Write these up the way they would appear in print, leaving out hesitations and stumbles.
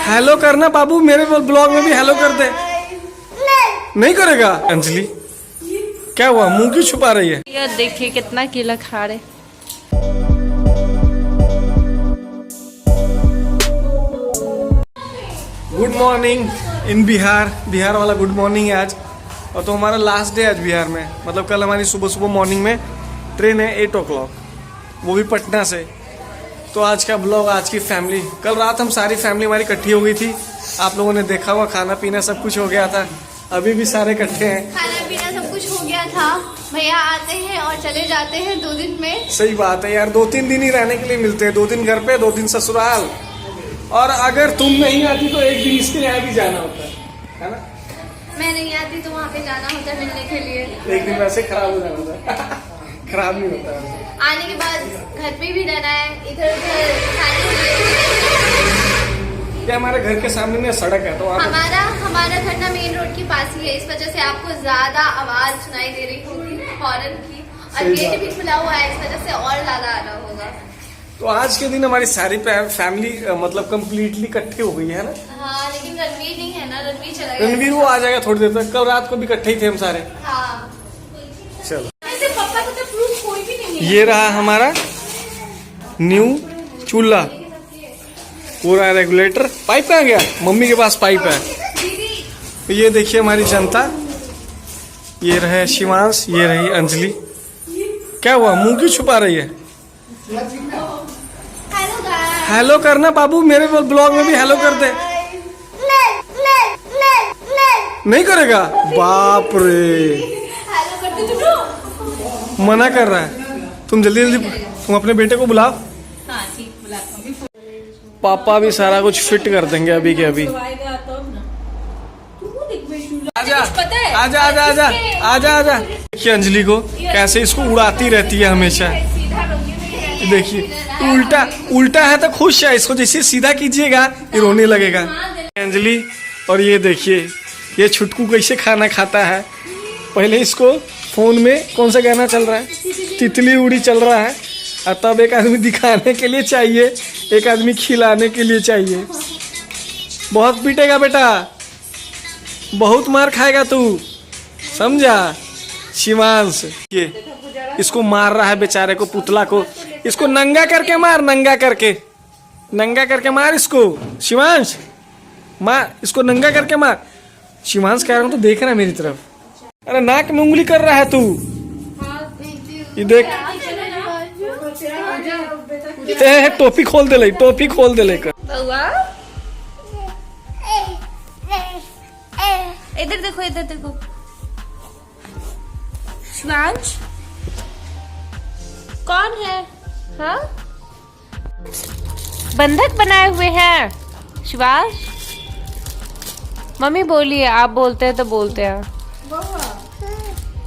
Hello करना बाबू, मेरे blog में भी हेलो कर दे। नहीं करेगा अंजलि? क्या हुआ, मुंह क्यों छुपा रही है? ये देखिए कितना केला खा रहे। गुड मॉर्निंग इन बिहार। बिहार वाला गुड मॉर्निंग है आज। और तो हमारा लास्ट डे आज बिहार में, मतलब कल हमारी सुबह सुबह मॉर्निंग में ट्रेन है 8 o'clock, वो भी पटना से। तो आज का ब्लॉग, आज की फैमिली, कल रात हम सारी फैमिली हमारी इकट्ठी हो गई थी। आप लोगों ने देखा हुआ, खाना पीना सब कुछ हो गया था। अभी भी सारे इकट्ठे हैं, खाना पीना सब कुछ हो गया था। भैया आते हैं और चले जाते हैं 2 दिन में। सही बात है यार, 2-3 दिन ही रहने के लिए मिलते हैं। 2 दिन घर पे, 2 दिन ससुराल। और अगर तुम नहीं आती तो एक दिन इसके यहाँ भी जाना होता है ना? मैं नहीं आती तो वहाँ पे जाना होता है मिलने के लिए। एक दिन वैसे खराब हो जाना होता खराब नहीं होता है। आने के बाद घर पे भी रहना है, इधर उधर ये हमारे घर के सामने में सड़क है, तो हमारा घर ना मेन रोड के पास ही है। इस वजह से आपको ज्यादा आवाज सुनाई दे रही होगी हॉर्न की, और गेट भी खुला हुआ है, इस वजह से और ज्यादा आ रहा होगा। तो आज के दिन हमारी सारी फैमिली मतलब कम्प्लीटली इकट्ठी हो गई है ना? हाँ, लेकिन रणवीर नहीं है ना, रणवीर चला गया। रणवीर वो आ जाएगा थोड़ी देर तक। कल रात को भी इकट्ठे ही थे हम सारे। हाँ, चलो, पापा को तो प्रूफ कोई भी नहीं है। ये रहा हमारा न्यू चूल्हा, पूरा रेगुलेटर। पाइप कहाँ गया? मम्मी के पास पाइप है। तो ये देखिए हमारी जनता, ये रहे शिवांश, ये रही अंजलि। क्या हुआ, मुंह क्यों छुपा रही है? हेलो करना बाबू, मेरे ब्लॉग में भी हेलो कर दे। नहीं करेगा? बाप रे, मना कर रहा है। तुम जल्दी जल्दी तुम अपने बेटे को बुलाओ। पापा भी सारा कुछ फिट कर देंगे अभी के अभी। आजा आजा आजा आजा आजा आजा। देखिए अंजलि को कैसे इसको उड़ाती रहती है हमेशा। देखिए उल्टा उल्टा है तो खुश है, इसको जैसे सीधा कीजिएगा ये रोने लगेगा। अंजलि, और ये देखिए ये छुटकू कैसे खाना खाता है। पहले इसको फोन में कौन सा गाना चल रहा है, तितली उड़ी चल रहा है, और तब एक आदमी दिखाने के लिए चाहिए, एक आदमी खिलाने के लिए चाहिए। बहुत पीटेगा बेटा, बहुत मार खाएगा तू, समझा? शिवांश ये इसको मार रहा है बेचारे को, पुतला को। इसको नंगा करके मार, नंगा करके मार इसको। शिवांश मार इसको, नंगा करके मार। शिवांश कह रहा हूँ तो देख रहा मेरी तरफ। अरे नाक में उंगली कर रहा है तू, ये देख। टोपी खोल दे ले, टोपी खोल दे लेकर। इधर देखो, इधर देखो। शिवांश कौन है? हाँ, बंधक बनाए हुए हैं शिवांश। मम्मी बोलिए, आप बोलते हैं तो बोलते हैं।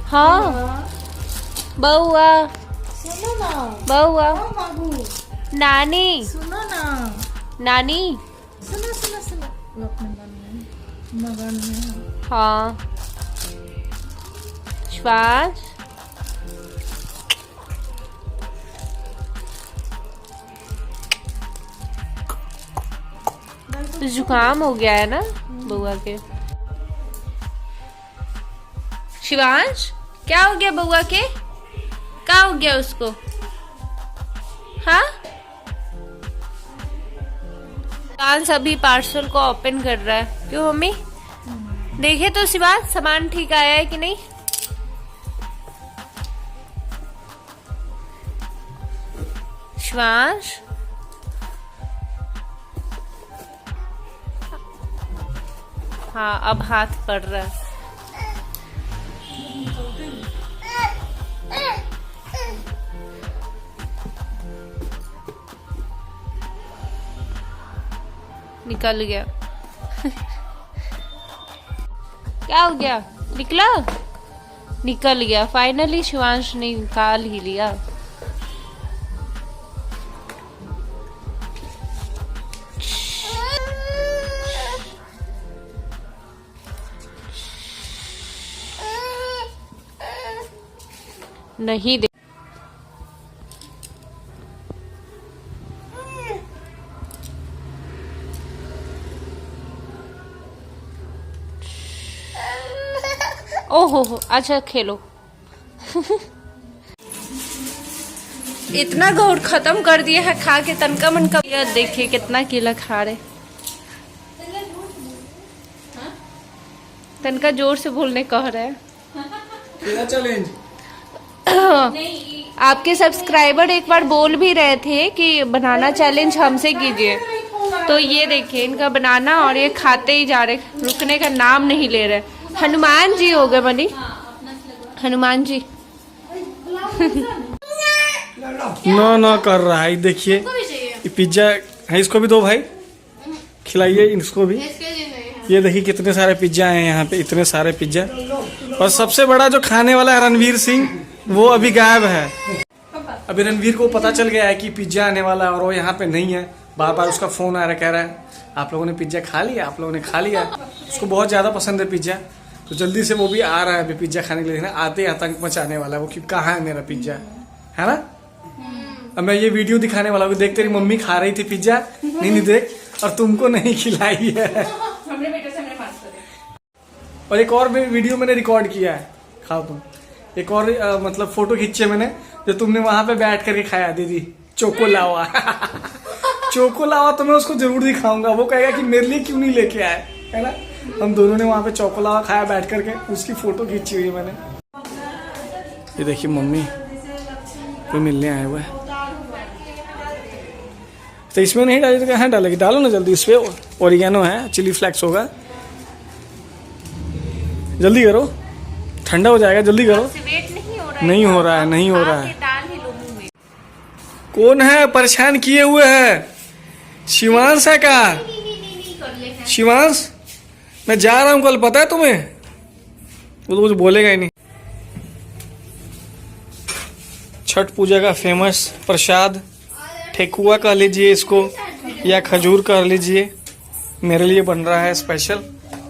हाँ बउआ, बउआ, नानी, सुनो ना, नानी, सुनो सुनो सुनो, वो अपने मगन में। हाँ श्वास। जुकाम हो गया है ना बउआ के। शिवांश क्या हो गया बउआ के? क्या हो गया उसको? हाँ, शिवांश अभी पार्सल को ओपन कर रहा है। क्यों मम्मी? देखे तो शिवांश सामान ठीक आया है कि नहीं? शिवांश हाँ, अब हाथ पड़ रहा है। निकल गया। क्या हो गया? निकला? निकल गया फाइनली। शिवांश ने निकाल ही लिया। नहीं दे। ओहो हो, अच्छा खेलो। इतना गोड़ खत्म कर दिया है खा के, तनका मन का। ये देखिए कितना केला खा रहे। तनका जोर से बोलने कह रहे हैं। केला चैलेंज। आपके सब्सक्राइबर एक बार बोल भी रहे थे कि बनाना चैलेंज हमसे कीजिए, तो ये देखिए इनका बनाना और ये खाते ही जा रहे, रुकने का नाम नहीं ले रहे। हनुमान जी हो गए बनी, हनुमान जी। ना कर रहा है। देखिए ये पिज्जा है, इसको भी दो भाई, खिलाइए इसको भी। ये देखिए कितने सारे पिज्जा हैं यहाँ पे, इतने सारे पिज्जा। और सबसे बड़ा जो खाने वाला है रणवीर सिंह, वो अभी गायब है। अभी रणवीर को पता चल गया है कि पिज्जा आने वाला है और वो यहाँ पे नहीं है। बार बार उसका फोन आ रहा, कह रहा है आप लोगों ने पिज्जा खा लिया, आप लोगों ने खा लिया। उसको बहुत ज्यादा पसंद है पिज्जा, तो जल्दी से वो भी आ रहा है अभी पिज्जा खाने के लिए ना। आते ही आतंक मचाने वाला है वो कि कहाँ है मेरा पिज्जा, है ना। अब मैं ये वीडियो दिखाने वाला हूँ, देख तेरी मम्मी खा रही थी पिज्जा, नहीं देख, और तुमको नहीं खिलाई है। और एक और वीडियो मैंने रिकॉर्ड किया है, खाओ तुम। एक और मतलब फोटो खींचे मैंने, जो तुमने वहां पे बैठ करके खाया दीदी, चोको लावा। चोको लावा तो मैं उसको जरूर दिखाऊंगा, वो कहेगा कि मेरे लिए क्यों नहीं लेके आए, है ना। हम दोनों ने वहां पे चोको लावा खाया बैठ करके, उसकी फोटो खींची हुई है मैंने। ये देखिए मम्मी कोई मिलने आए हुए हैं। तो इसमें नहीं डाली तो कहाँ डालेगी, डालो ना जल्दी। इसमें ओरिगेनो है, चिली फ्लेक्स होगा, जल्दी करो, ठंडा हो जाएगा, जल्दी करो। नहीं हो रहा है, नहीं हो रहा है। कौन है परेशान किए हुए है? शिवांश है का? शिवांश मैं जा रहा हूँ कल, पता है तुम्हें? वो तो कुछ बोलेगा ही नहीं। छठ पूजा का फेमस प्रसाद ठेकुआ कह लीजिए इसको, या खजूर कह लीजिए, मेरे लिए बन रहा है स्पेशल।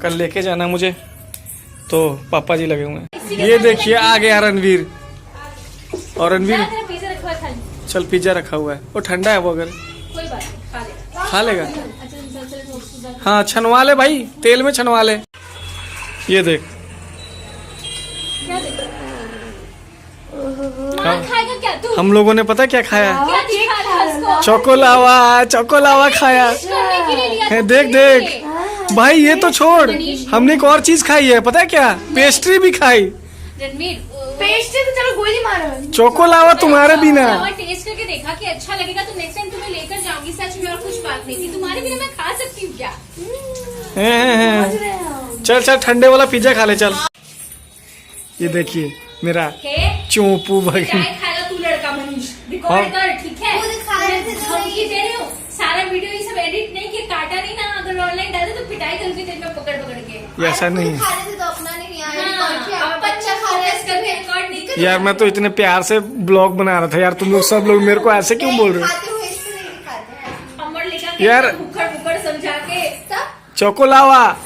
कल लेके जाना मुझे, तो पापा जी लगे हुए हैं। ये देखिए आ गया रणवीर। और रणवीर चल पिज्जा रखा हुआ है, वो ठंडा है, वो अगर खा लेगा। हाँ छनवा ले भाई, तेल में छनवा ले। ये देख हम लोगों ने पता क्या खाया? चोकोलावा, चोकोलावा खाया है। देख देख भाई, ये तो छोड़, हमने एक और चीज खाई है, पता है क्या? पेस्ट्री भी खाई। पेस्ट्री तो चलो गोली मारो, चोकोलावा तुम्हारे बिना। टेस्ट करके देखा कि अच्छा लगेगा तो नेक्स्ट टाइम तुम्हें लेकर जाऊंगी। सच में और कुछ बात नहीं थी, तुम्हारे बिना मैं खा सकती हूँ क्या? चल चल ठंडे वाला पिज्जा खा ले चल। ये देखिए मेरा चोपू भाई। तू लड़का मनीष रिकॉर्ड कर, ठीक है? दे रही हूँ सारा वीडियो, ये सब एडिट नहीं किया, काटा नहीं ना। अगर ऑनलाइन डाले तो पिटाई करूंगी तेरे में पकड़ पकड़ के। ऐसा नहीं है तो अपना नहीं यार, मैं तो इतने प्यार से ब्लॉग बना रहा था यार, तुम लोग सब लोग मेरे को ऐसे क्यों बोल रहे हो यार? समझा के चोकोलावा